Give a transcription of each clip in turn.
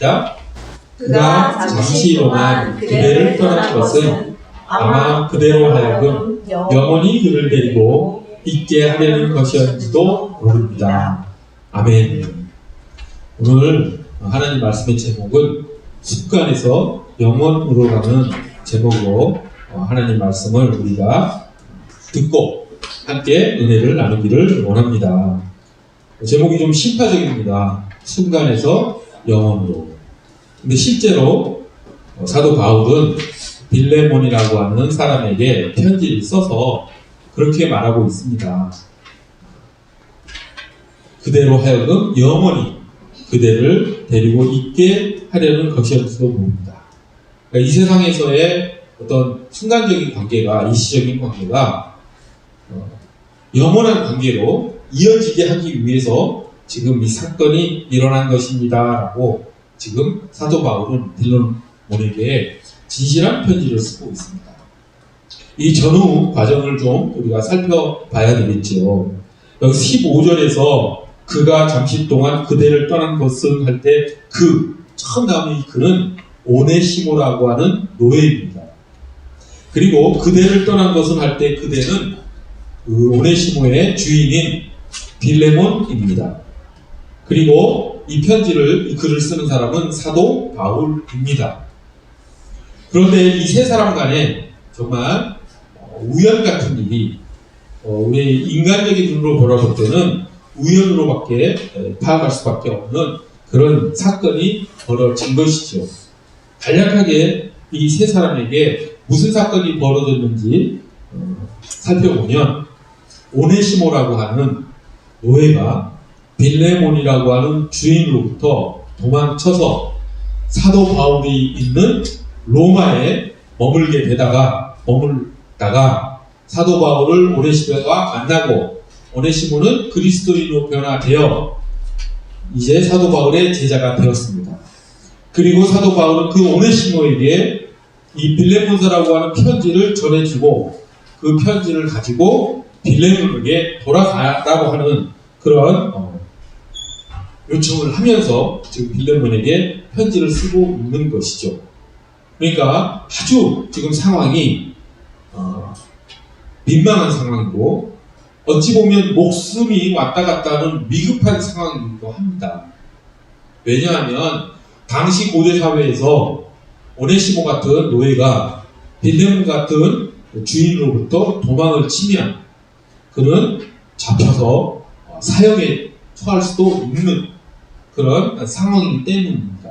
시작. 그가 잠시 동안 그대를 떠난 것은 아마 그대로 하여금 영원히 그를 데리고 있게 하려는 것이었는지도 모릅니다. 아멘. 오늘 하나님 말씀의 제목은 습관에서 영원으로 가는 제목으로 하나님 말씀을 우리가 듣고 함께 은혜를 나누기를 원합니다. 제목이 좀 심파적입니다. 순간에서 영원으로. 근데 실제로 사도 바울은 빌레몬이라고 하는 사람에게 편지를 써서 그렇게 말하고 있습니다. 그대로 하여금 영원히 그대를 데리고 있게 하려는 것이었을지도 모릅니다. 그러니까 이 세상에서의 어떤 순간적인 관계가, 일시적인 관계가 영원한 관계로 이어지게 하기 위해서 지금 이 사건이 일어난 것입니다 라고 지금 사도 바울은 빌레몬에게 진실한 편지를 쓰고 있습니다. 이 전후 과정을 좀 우리가 살펴봐야 되겠죠. 여기 15절에서 그가 잠시 동안 그대를 떠난 것은 할 때 처음 나오는 이 그는 오네시모라고 하는 노예입니다. 그리고 그대를 떠난 것은 할 때 그대는 그 오네시모의 주인인 빌레몬입니다. 그리고 이 글을 쓰는 사람은 사도 바울입니다. 그런데 이 세 사람 간에 정말 우연 같은 일이 우리 인간적인 눈으로 보라볼 때는 우연으로밖에 파악할 수밖에 없는 그런 사건이 벌어진 것이죠. 간략하게 이 세 사람에게 무슨 사건이 벌어졌는지 살펴보면 오네시모라고 하는 노예가 빌레몬이라고 하는 주인으로부터 도망쳐서 사도 바울이 있는 로마에 머물다가 사도 바울을 오네시모가 만나고 오네시모는 그리스도인으로 변화되어 이제 사도 바울의 제자가 되었습니다. 그리고 사도 바울은 그 오네시모에게 이 빌레몬서라고 하는 편지를 전해주고 그 편지를 가지고 빌레몬에게 돌아가라고 하는 그런 요청을 하면서 지금 빌레몬에게 편지를 쓰고 있는 것이죠. 그러니까 아주 지금 상황이 민망한 상황이고 어찌 보면 목숨이 왔다 갔다 하는 위급한 상황이기도 합니다. 왜냐하면 당시 고대 사회에서 오네시모 같은 노예가 빌레몬 같은 주인으로부터 도망을 치면 그는 잡혀서 사형에 처할 수도 있는 그런 상황이기 때문입니다.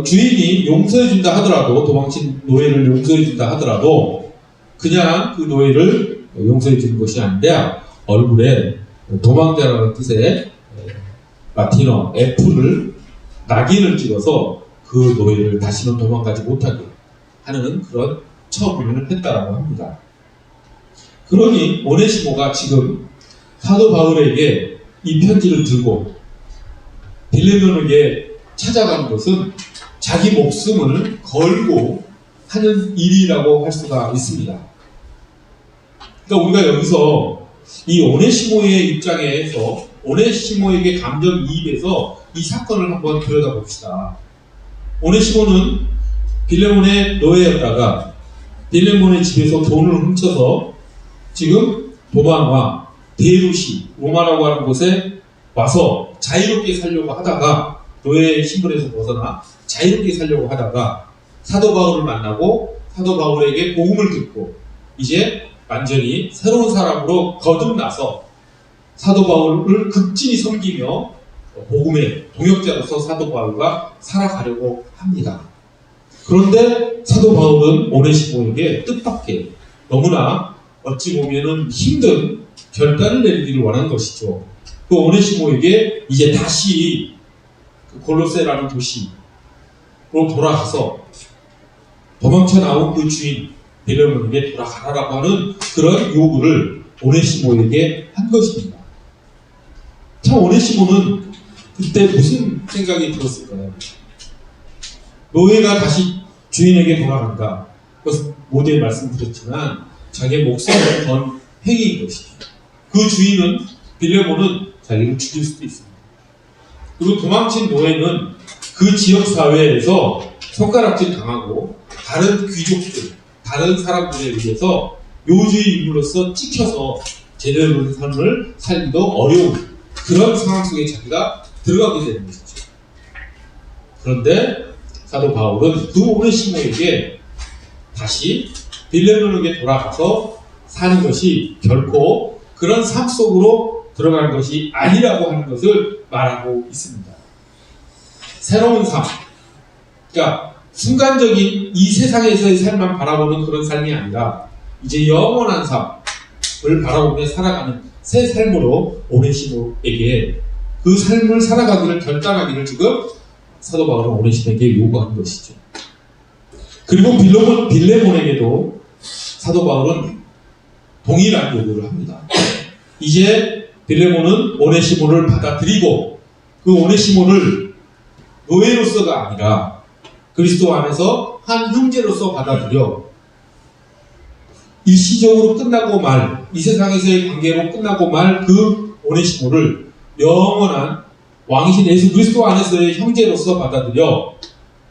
주인이 용서해준다 하더라도, 도망친 노예를 용서해준다 하더라도 그냥 그 노예를 용서해주는 것이 아니라 얼굴에 도망자라는 뜻의 라틴어 F를 낙인을 찍어서 그 노예를 다시는 도망가지 못하게 하는 그런 처분을 했다라고 합니다. 그러니 오네시모가 지금 사도 바울에게 이 편지를 들고 빌레몬에게 찾아간 것은 자기 목숨을 걸고 하는 일이라고 할 수가 있습니다. 그러니까 우리가 여기서 이 오네시모의 입장에서 오네시모에게 감정이입해서 이 사건을 한번 들여다봅시다. 오네시모는 빌레몬의 노예였다가 빌레몬의 집에서 돈을 훔쳐서 지금 도망와 베이루시, 로마라고 하는 곳에 와서 자유롭게 살려고 하다가 노예의 신분에서 벗어나 자유롭게 살려고 하다가 사도 바울을 만나고 사도 바울에게 복음을 듣고 이제 완전히 새로운 사람으로 거듭나서 사도 바울을 극진히 섬기며 복음의 동역자로서 사도 바울과 살아가려고 합니다. 그런데 사도 바울은 오네시모에게 뜻밖의 너무나 어찌 보면은 힘든 결단을 내리기를 원한 것이죠. 그 오네시모에게 이제 다시 그 골로새라는 도시로 돌아가서 도망쳐 나온 그 주인 빌레몬에게 돌아가라고 하는 그런 요구를 오네시모에게 한 것입니다. 참 오네시모는 그때 무슨 생각이 들었을까요? 노예가 다시 주인에게 돌아간다. 그것은 모두에 말씀드렸지만 자기의 목숨을 건 행위인 것이죠. 그 주인은 빌레몬은 자기를 죽일 수도 있습니다. 그리고 도망친 노예는 그 지역 사회에서 손가락질 당하고 다른 귀족들, 다른 사람들에 의해서 요주의 인물로서 찍혀서 제대로 된 삶을 살기도 어려운 그런 상황 속에 자기가 들어가게 되는 것이죠. 그런데 사도 바울은 그 오네시모에게 다시 빌레몬에게 돌아가서 사는 것이 결코 그런 삶 속으로 들어가는 것이 아니라고 하는 것을 말하고 있습니다. 새로운 삶, 그러니까 순간적인 이 세상에서의 삶만 바라보는 그런 삶이 아니라 이제 영원한 삶을 바라보며 살아가는 새 삶으로 오네시모에게 그 삶을 살아가기를 결단하기를 지금 사도 바울은 오네시모에게 요구한 것이죠. 그리고 빌레몬에게도 사도 바울은 동일한 요구를 합니다. 이제 빌레몬은 오네시모를 받아들이고 그 오네시모를 노예로서가 아니라 그리스도 안에서 한 형제로서 받아들여 일시적으로 끝나고 말, 이 세상에서의 관계로 끝나고 말 그 오네시모를 영원한 왕이신 예수 그리스도 안에서의 형제로서 받아들여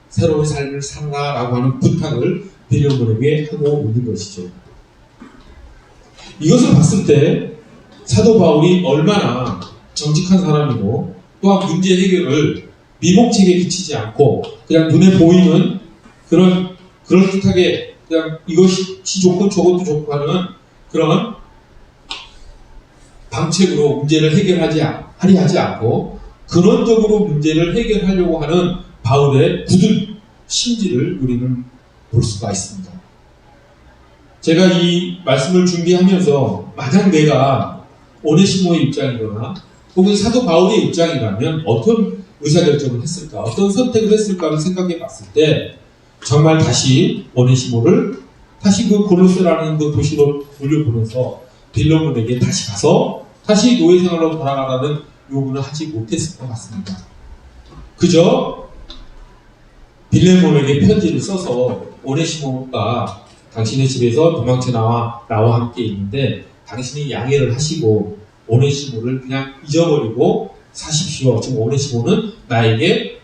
새로운 삶을 살아라라고 하는 부탁을 빌레몬에게 하고 있는 것이죠. 이것을 봤을 때 사도 바울이 얼마나 정직한 사람이고 또한 문제 해결을 미목책에 비치지 않고 그냥 눈에 보이는 그런 그럴듯하게 그냥 이것이 좋고 저것도 좋고 하는 그런 방책으로 문제를 하지 않고 근원적으로 문제를 해결하려고 하는 바울의 굳은 심지를 우리는 볼 수가 있습니다. 제가 이 말씀을 준비하면서 만약 내가 오네시모의 입장이거나 혹은 사도 바울의 입장이라면 어떤 의사결정을 했을까, 어떤 선택을 했을까를 생각해 봤을 때 정말 다시 오네시모를 다시 그 골로새라는 그 도시로 돌려보내서 빌레몬에게 다시 가서 다시 노예 생활로 돌아가라는 요구는 하지 못했을 것 같습니다. 그저 빌레몬에게 편지를 써서 오네시모가 당신의 집에서 도망쳐 나와 함께 있는데 당신이 양해를 하시고 오네시모를 그냥 잊어버리고 사십시오. 지금 오네시모는 나에게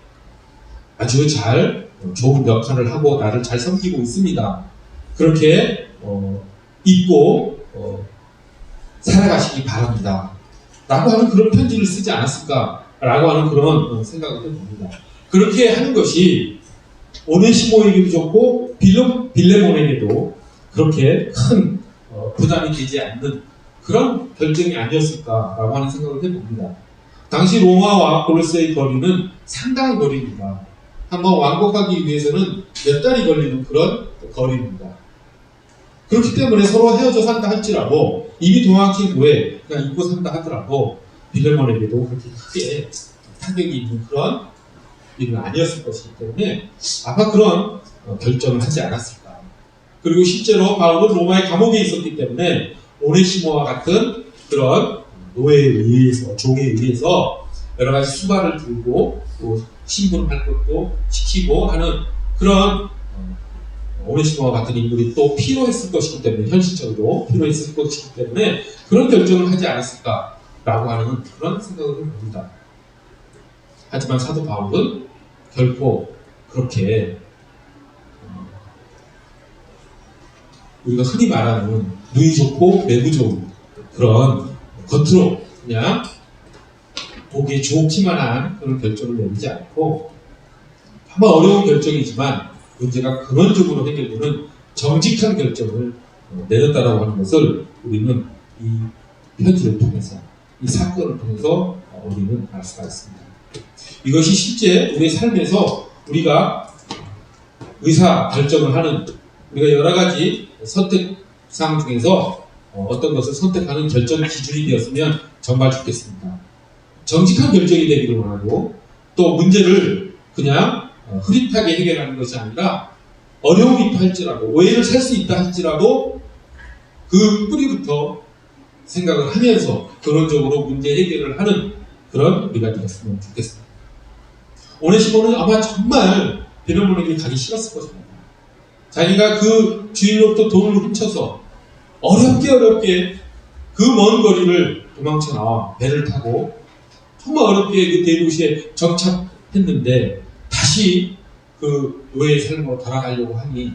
아주 잘 좋은 역할을 하고 나를 잘 섬기고 있습니다. 그렇게 잊고 살아가시기 바랍니다. 라고 하는 그런 편지를 쓰지 않았을까? 라고 하는 그런 생각을 해봅니다. 그렇게 하는 것이 오네시모에게도 좋고 빌레몬에게도 그렇게 큰 부담이 되지 않는 그런 결정이 아니었을까라고 하는 생각을 해봅니다. 당시 로마와 골로새의 거리는 상당한 거리입니다. 한번 왕복하기 위해서는 몇 달이 걸리는 그런 거리입니다. 그렇기 때문에 서로 헤어져 산다 할지라도 이미 도망친 후에 그냥 잊고 산다 하더라도 빌레몬에게도 그렇게 크게 타격이 있는 그런 일은 아니었을 것이기 때문에 아마 그런 결정을 하지 않았을까. 그리고 실제로 바울은 로마의 감옥에 있었기 때문에 오네시모와 같은 그런 노예에 의해서, 종에 의해서 여러 가지 수발을 들고 또 심부름할 것도 시키고 하는 그런 오네시모와 같은 인물이 또 필요했을 것이기 때문에 현실적으로 필요했을 것이기 때문에 그런 결정을 하지 않았을까라고 하는 그런 생각을 해봅니다. 하지만 사도 바울은 결코 그렇게 우리가 흔히 말하는 누이 좋고 매부 좋은 그런 겉으로 그냥 보기에 좋기만 한 그런 결정을 내리지 않고 아마 어려운 결정이지만 문제가 근원적으로 해결되는 정직한 결정을 내렸다라고 하는 것을 우리는 이 편지를 통해서 이 사건을 통해서 우리는 알 수가 있습니다. 이것이 실제 우리의 삶에서 우리가 의사 결정을 하는 우리가 여러 가지 선택사항 중에서 어떤 것을 선택하는 결정 기준이 되었으면 정말 좋겠습니다. 정직한 결정이 되기를 원하고 또 문제를 그냥 흐릿하게 해결하는 것이 아니라 어려움이 있다 할지라도 오해를 살 수 있다 할지라도 그 뿌리부터 생각을 하면서 근원적으로 문제 해결을 하는 그런 우리가 되었으면 좋겠습니다. 오네시모는 아마 정말 빌레몬에게 가기 싫었을 것입니다. 자기가 그 주인으로부터 돈을 훔쳐서 어렵게 그 먼 거리를 도망쳐 나와 배를 타고 정말 어렵게 그 대도시에 정착했는데 다시 그 노예의 삶으로 돌아가려고 하니,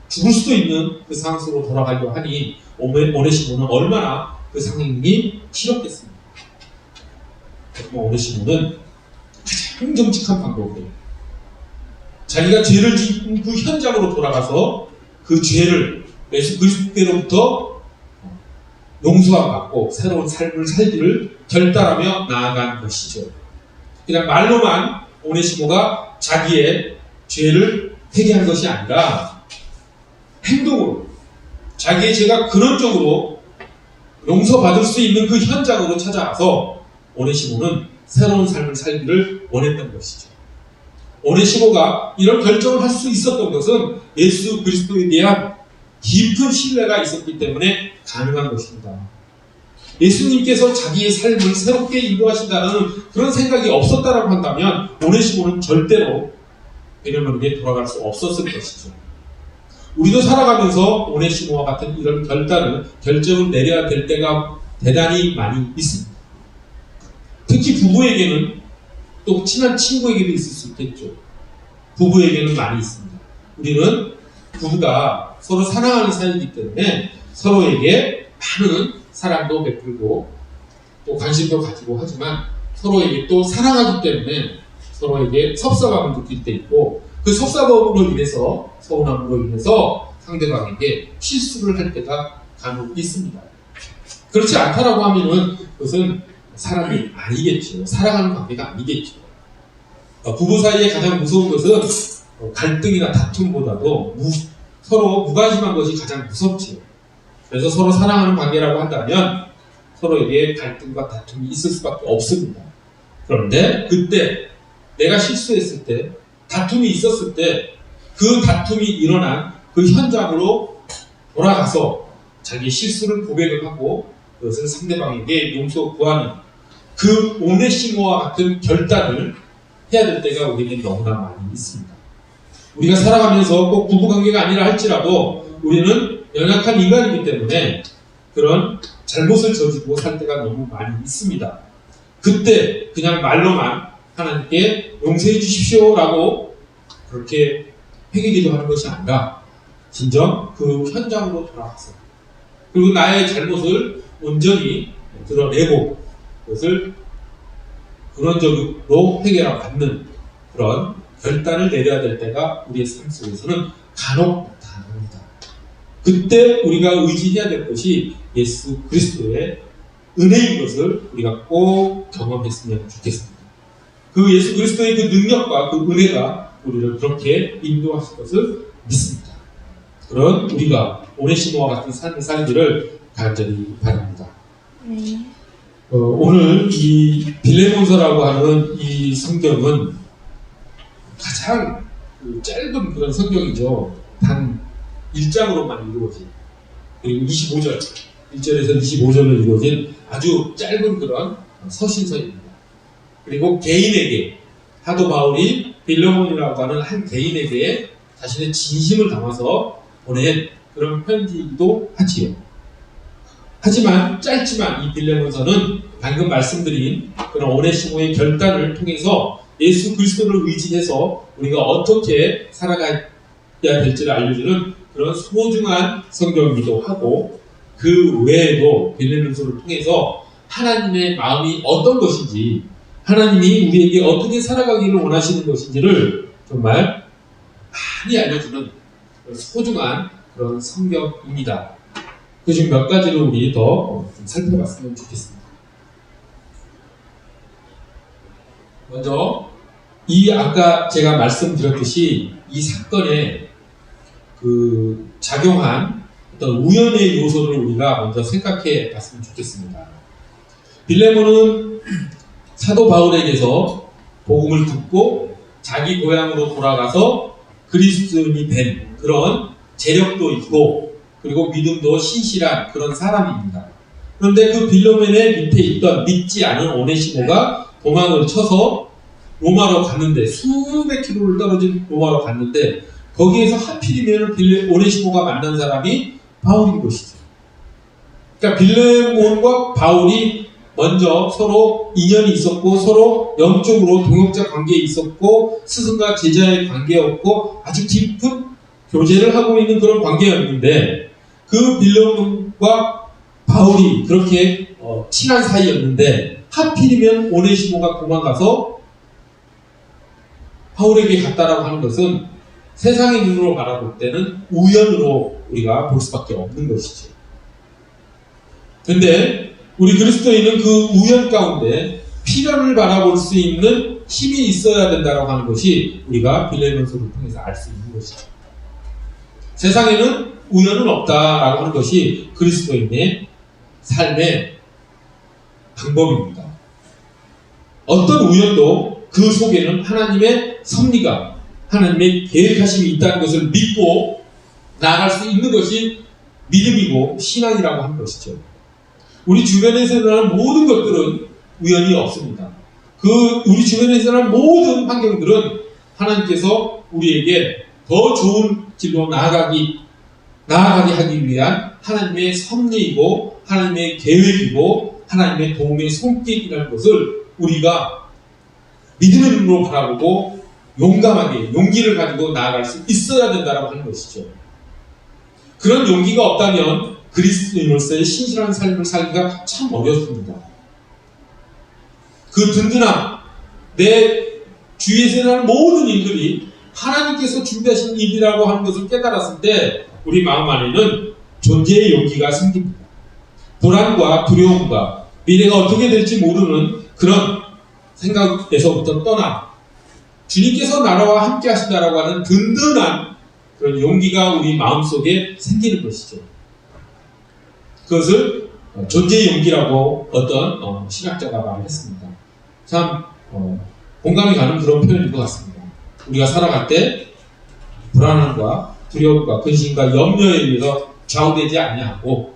죽을 수도 있는 그 상황 속으로 돌아가려고 하니 오네시모는 얼마나 그 상황이 싫었겠습니까? 오네시모는 가장 정직한 방법으로 자기가 죄를 짓은 그 현장으로 돌아가서 그 죄를 예수 그리스도께로부터 용서함 받고 새로운 삶을 살기를 결단하며 나아간 것이죠. 그냥 말로만 오네시모가 자기의 죄를 회개한 것이 아니라 행동으로 자기의 죄가 근원적으로 용서받을 수 있는 그 현장으로 찾아와서 오네시모는 새로운 삶을 살기를 원했던 것이죠. 오네시모가 이런 결정을 할 수 있었던 것은 예수 그리스도에 대한 깊은 신뢰가 있었기 때문에 가능한 것입니다. 예수님께서 자기의 삶을 새롭게 인도하신다는 그런 생각이 없었다라고 한다면 오네시모는 절대로 베냐민에게 돌아갈 수 없었을 것이죠. 우리도 살아가면서 오네시모와 같은 이런 결정을 내려야 될 때가 대단히 많이 있습니다. 특히 부부에게는, 또 친한 친구에게도 있을 수 있겠죠. 부부에게는 많이 있습니다. 우리는 부부가 서로 사랑하는 사이이기 때문에 서로에게 많은 사랑도 베풀고 또 관심도 가지고 하지만 서로에게 또 사랑하기 때문에 서로에게 섭섭함을 느낄 때 있고, 그 섭섭함으로 인해서, 서운함으로 인해서 상대방에게 실수를 할 때가 간혹 있습니다. 그렇지 않다라고 하면은 그것은 사람이 아니겠죠. 사랑하는 관계가 아니겠죠. 부부 사이에 가장 무서운 것은 갈등이나 다툼보다도 서로 무관심한 것이 가장 무섭죠. 그래서 서로 사랑하는 관계라고 한다면 서로에게 갈등과 다툼이 있을 수밖에 없습니다. 그런데 그때 내가 실수했을 때, 다툼이 있었을 때, 그 다툼이 일어난 그 현장으로 돌아가서 자기 실수를 고백을 하고 그것을 상대방에게 용서 구하는 그 오네시모와 같은 결단을 해야 될 때가 우리에게 너무나 많이 있습니다. 우리가 살아가면서 꼭 부부관계가 아니라 할지라도 우리는 연약한 인간이기 때문에 그런 잘못을 저지르고 살 때가 너무 많이 있습니다. 그때 그냥 말로만 하나님께 용서해 주십시오라고 그렇게 회개기도하는 것이 아니라 진정 그 현장으로 돌아가서, 그리고 나의 잘못을 온전히 드러내고 그것을 근원적으로 해결하고 받는 그런 결단을 내려야 될 때가 우리의 삶 속에서는 간혹 나타납니다. 그때 우리가 의지해야 될 것이 예수 그리스도의 은혜인 것을 우리가 꼭 경험했으면 좋겠습니다. 그 예수 그리스도의 그 능력과 그 은혜가 우리를 그렇게 인도하실 것을 믿습니다. 그런 우리가 오네시모와 같은 삶을 살기를 간절히 바랍니다. 오늘 이 빌레몬서라고 하는 이 성경은 가장 짧은 그런 성경이죠. 단 1장으로만 이루어진, 그리고 25절, 1절에서 25절로 이루어진 아주 짧은 그런 서신서입니다. 그리고 개인에게, 사도 바울이 빌레몬이라고 하는 한 개인에게 자신의 진심을 담아서 보낸 그런 편지이기도 하지요. 하지만 짧지만 이 빌레몬서는 방금 말씀드린 그런 오네시모의 결단을 통해서 예수 그리스도를 의지해서 우리가 어떻게 살아가야 될지를 알려주는 그런 소중한 성경이기도 하고, 그 외에도 빌레몬서를 통해서 하나님의 마음이 어떤 것인지, 하나님이 우리에게 어떻게 살아가기를 원하시는 것인지를 정말 많이 알려주는 소중한 그런 성경입니다. 그 중 몇 가지를 우리 더 살펴봤으면 좋겠습니다. 먼저 아까 제가 말씀드렸듯이 이 사건에 그 작용한 어떤 우연의 요소를 우리가 먼저 생각해 봤으면 좋겠습니다. 빌레몬은 사도 바울에게서 복음을 듣고 자기 고향으로 돌아가서 그리스도인이 된 그런 재력도 있고, 그리고 믿음도 신실한 그런 사람입니다. 그런데 그 빌레몬의 밑에 있던 믿지 않은 오네시모가 도망을 쳐서 로마로 갔는데, 수백 킬로를 떨어진 로마로 갔는데, 거기에서 하필이면 오네시모가 만난 사람이 바울인 것이죠. 그러니까 빌레몬과 바울이 먼저 서로 인연이 있었고 서로 영적으로 동역자 관계에 있었고 스승과 제자의 관계였고 아주 깊은 교제를 하고 있는 그런 관계였는데 그 빌레몬과 바울이 그렇게 친한 사이였는데 하필이면 오네시모가 도망가서 바울에게 갔다라고 하는 것은 세상의 눈으로 바라볼 때는 우연으로 우리가 볼 수밖에 없는 것이죠. 근데 우리 그리스도인은 그 우연 가운데 필연을 바라볼 수 있는 힘이 있어야 된다고 하는 것이 우리가 빌레몬서를 통해서 알 수 있는 것이죠. 세상에는 우연은 없다라고 하는 것이 그리스도인의 삶의 방법입니다. 어떤 우연도 그 속에는 하나님의 섭리가 하나님의 계획하심이 있다는 것을 믿고 나아갈 수 있는 것이 믿음이고 신앙이라고 하는 것이죠. 우리 주변에서 일어나는 모든 것들은 우연이 없습니다. 우리 주변에서 일어나는 모든 환경들은 하나님께서 우리에게 더 좋은 길로 나아가게 하기 위한 하나님의 섭리이고 하나님의 계획이고 하나님의 도움의 손길이라는 것을 우리가 믿음의 눈으로 바라보고 용감하게 용기를 가지고 나아갈 수 있어야 된다고 하는 것이죠. 그런 용기가 없다면 그리스도인으로서의 신실한 삶을 살기가 참 어렵습니다. 그 든든함, 내 주위에서 일어나는 모든 일들이 하나님께서 준비하신 일이라고 하는 것을 깨달았을 때 우리 마음 안에는 존재의 용기가 생깁니다. 불안과 두려움과 미래가 어떻게 될지 모르는 그런 생각에서부터 떠나 주님께서 나라와 함께 하신다라고 하는 든든한 그런 용기가 우리 마음속에 생기는 것이죠. 그것을 존재의 용기라고 어떤 신학자가 말했습니다. 참 공감이 가는 그런 표현인 것 같습니다. 우리가 살아갈 때 불안함과 두려움과 근심과 염려에 의해서 좌우되지 아니하고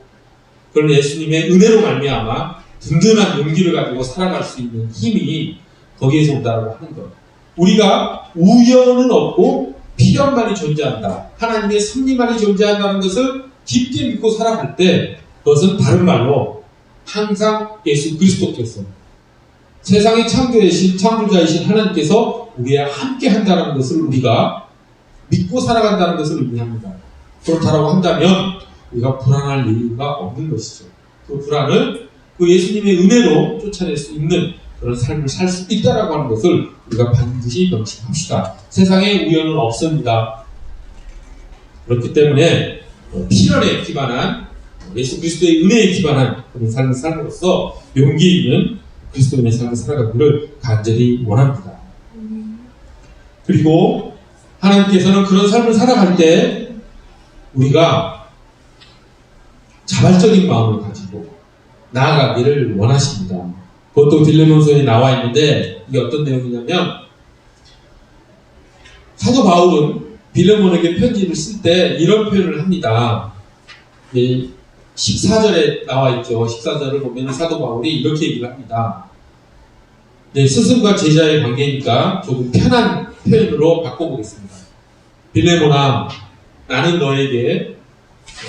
그런 예수님의 은혜로 말미암아 든든한 용기를 가지고 살아갈 수 있는 힘이 거기에서 온다고 하는 것. 우리가 우연은 없고 필연만이 존재한다. 하나님의 섭리만이 존재한다는 것을 깊게 믿고 살아갈 때 그것은 다른 말로 항상 예수 그리스도께서 세상의 창조자이신 하나님께서 우리와 함께 한다는 것을 우리가 믿고 살아간다는 것을 의미합니다. 그렇다고 한다면 우리가 불안할 이유가 없는 것이죠. 그 불안을 그 예수님의 은혜로 쫓아낼 수 있는 그런 삶을 살 수 있다라고 하는 것을 우리가 반드시 명심합시다. 세상에 우연은 없습니다. 그렇기 때문에 필연에 기반한 예수 그리스도의 은혜에 기반한 그런 삶을 삶으로써 용기 있는 그리스도인의 삶을 살아가기를 간절히 원합니다. 그리고 하나님께서는 그런 삶을 살아갈 때 우리가 자발적인 마음을 가지고 나아가기를 원하십니다. 그것도 빌레몬서에 나와 있는데 이게 어떤 내용이냐면 사도 바울은 빌레몬에게 편지를 쓸 때 이런 표현을 합니다. 14절에 나와 있죠. 14절을 보면 사도 바울이 이렇게 얘기를 합니다. 스승과 제자의 관계니까 조금 편한 표현으로 바꿔보겠습니다. 빌레몬아, 나는 너에게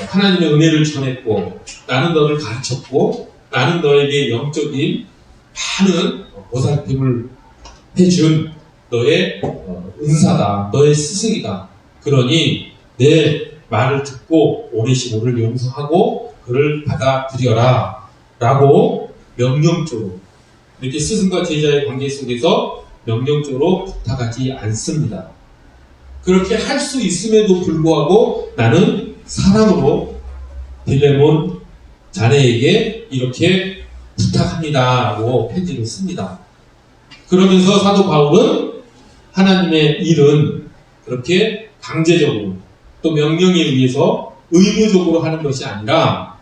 하나님의 은혜를 전했고 나는 너를 가르쳤고 나는 너에게 영적인 많은 보살핌을 해준 너의 은사다. 너의 스승이다. 그러니 내 말을 듣고 오네시모를 용서하고 그를 받아들여라 라고 명령적으로 이렇게 스승과 제자의 관계 속에서 명령적으로 부탁하지 않습니다. 그렇게 할 수 있음에도 불구하고 나는 사랑으로 빌레몬 자네에게 이렇게 부탁합니다 라고 편지를 씁니다. 그러면서 사도 바울은 하나님의 일은 그렇게 강제적으로 또 명령에 의해서 의무적으로 하는 것이 아니라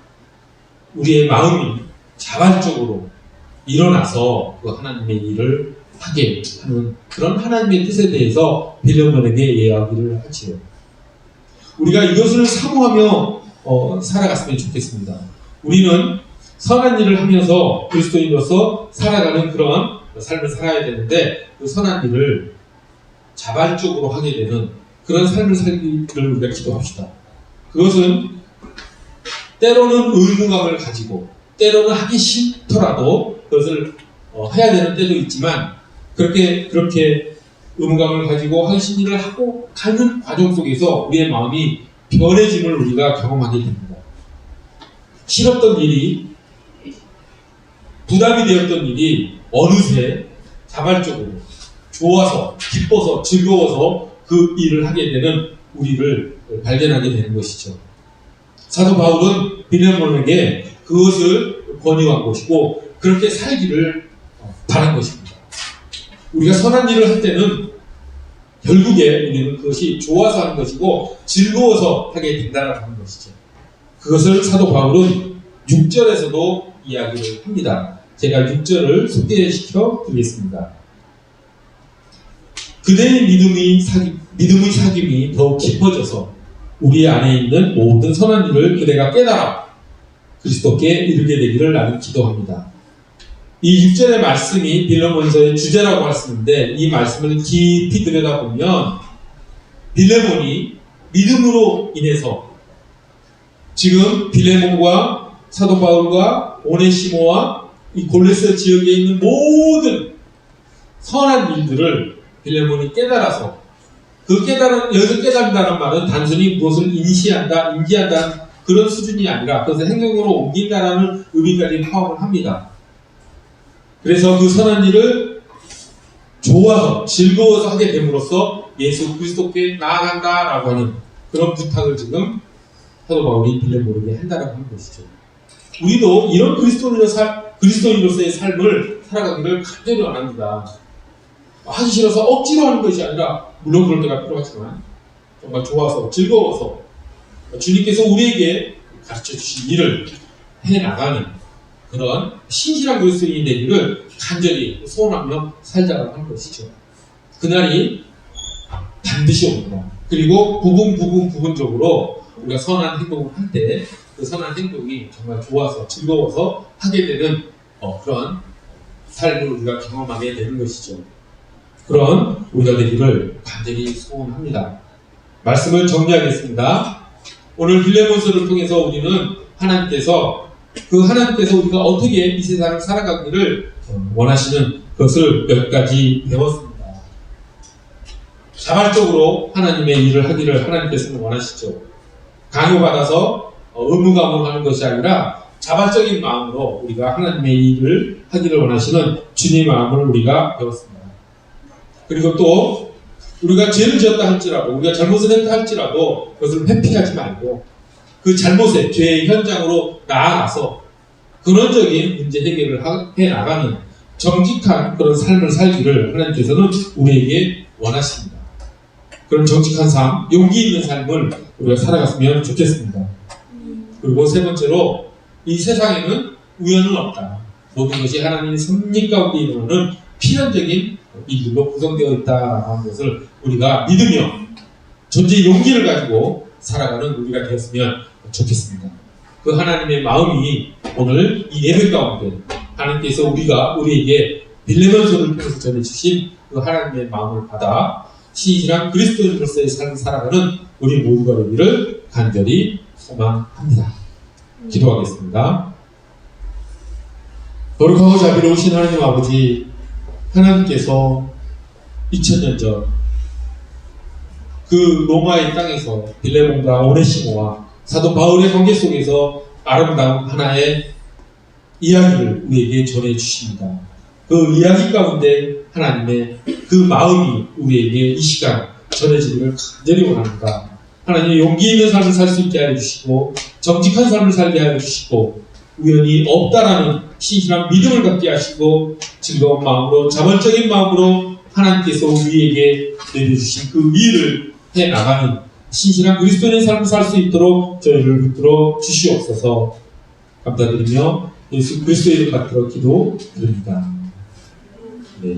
우리의 마음이 자발적으로 일어나서 그 하나님의 일을 하게 하는 그런 하나님의 뜻에 대해서 빌레몬에게 이야기를 하지요. 우리가 이것을 사모하며 살아갔으면 좋겠습니다. 우리는 선한 일을 하면서 그리스도인으로서 살아가는 그런 삶을 살아야 되는데 그 선한 일을 자발적으로 하게 되는 그런 삶을 살기를 우리가 기도합시다. 그것은 때로는 의무감을 가지고 때로는 하기 싫더라도 그것을 해야 되는 때도 있지만 그렇게 의무감을 가지고 하신 일을 하고 가는 과정 속에서 우리의 마음이 변해짐을 우리가 경험하게 됩니다. 싫었던 일이, 부담이 되었던 일이 어느새 자발적으로 좋아서, 기뻐서, 즐거워서 그 일을 하게 되는 우리를 발견하게 되는 것이죠. 사도 바울은 빌레몬에게 그것을 권유한 것이고 그렇게 살기를 바란 것입니다. 우리가 선한 일을 할 때는 결국에 우리는 그것이 좋아서 하는 것이고 즐거워서 하게 된다는 것이죠. 그것을 사도 바울은 6절에서도 이야기를 합니다. 제가 6절을 소개시켜 드리겠습니다. 그대의 믿음의 사귐이 더욱 깊어져서 우리 안에 있는 모든 선한 일을 그대가 깨달아 그리스도께 이르게 되기를 나는 기도합니다. 이 6절의 말씀이 빌레몬서의 주제라고 할 수 있는데 이 말씀을 깊이 들여다보면 빌레몬이 믿음으로 인해서 지금 빌레몬과 사도 바울과 오네시모와 이 골로새 지역에 있는 모든 선한 일들을 빌레몬이 깨달아서 여기서 깨달는다는 말은 단순히 무엇을 인지한다 그런 수준이 아니라 그것을 행동으로 옮긴다라는 의미까지 포함을 합니다. 그래서 그 선한 일을 좋아서 즐거워서 하게 됨으로써 예수 그리스도께 나아간다라고 하는 그런 부탁을 지금 사도 바울이 빌레몬에게 한다라고 하는 것이죠. 우리도 이런 그리스도인으로서의 삶을 살아가기를 간절히 원합니다. 하기 싫어서 억지로 하는 것이 아니라 물론 그럴 때가 필요하지만 정말 좋아서 즐거워서 주님께서 우리에게 가르쳐 주신 일을 해나가는 그런 신실한 그리스도인이 되기를 간절히 소원하며 살자라고 하는 것이죠. 그날이 반드시 옵니다. 그리고 부분적으로 우리가 선한 행동을 할 때 그 선한 행동이 정말 좋아서 즐거워서 하게 되는 그런 삶을 우리가 경험하게 되는 것이죠. 그런 우리가 되기를 간절히 소원합니다. 말씀을 정리하겠습니다. 오늘 빌레몬서를 통해서 우리는 하나님께서 우리가 어떻게 이 세상을 살아가기를 원하시는 것을 몇 가지 배웠습니다. 자발적으로 하나님의 일을 하기를 하나님께서는 원하시죠. 강요받아서 의무감으로 하는 것이 아니라 자발적인 마음으로 우리가 하나님의 일을 하기를 원하시는 주님의 마음을 우리가 배웠습니다. 그리고 또 우리가 죄를 지었다 할지라도 우리가 잘못을 했다 할지라도 그것을 회피하지 말고 그 잘못의 죄의 현장으로 나아가서 근원적인 문제 해결을 해나가는 정직한 그런 삶을 살기를 하나님께서는 우리에게 원하십니다. 그런 정직한 삶, 용기 있는 삶을 우리가 살아갔으면 좋겠습니다. 그리고 세 번째로 이 세상에는 우연은 없다. 모든 것이 하나님의 섭리 가운데 이루어지는 필연적인 일들로 구성되어 있다라는 것을 우리가 믿으며 존재의 용기를 가지고 살아가는 우리가 되었으면 좋겠습니다. 그 하나님의 마음이 오늘 이 예배 가운데 하나님께서 우리에게 빌레몬서를 통해서 전해주신 그 하나님의 마음을 받아 신실한 그리스도인으로서의 삶을 살아가는 우리 모두가 되기를 간절히 소망합니다. 기도하겠습니다. 거룩하고 자비로우신 하나님 아버지, 하나님께서 2000년 전 그 로마의 땅에서 빌레몬과 오네시모와 사도 바울의 관계 속에서 아름다운 하나의 이야기를 우리에게 전해주십니다. 그 이야기 가운데 하나님의 그 마음이 우리에게 이 시간 전해지기를 간절히 원합니다. 하나님 용기 있는 삶을 살 수 있게 하여 주시고 정직한 삶을 살게 하여 주시고 우연히 없다라는 신실한 믿음을 갖게 하시고 즐거운 마음으로 자발적인 마음으로 하나님께서 우리에게 내려주신 그 일을 해나가는 신실한 그리스도인의 삶을 살 수 있도록 저희를 붙들어 주시옵소서. 감사드리며 예수 그리스도의 이름 받들어 기도드립니다. 네.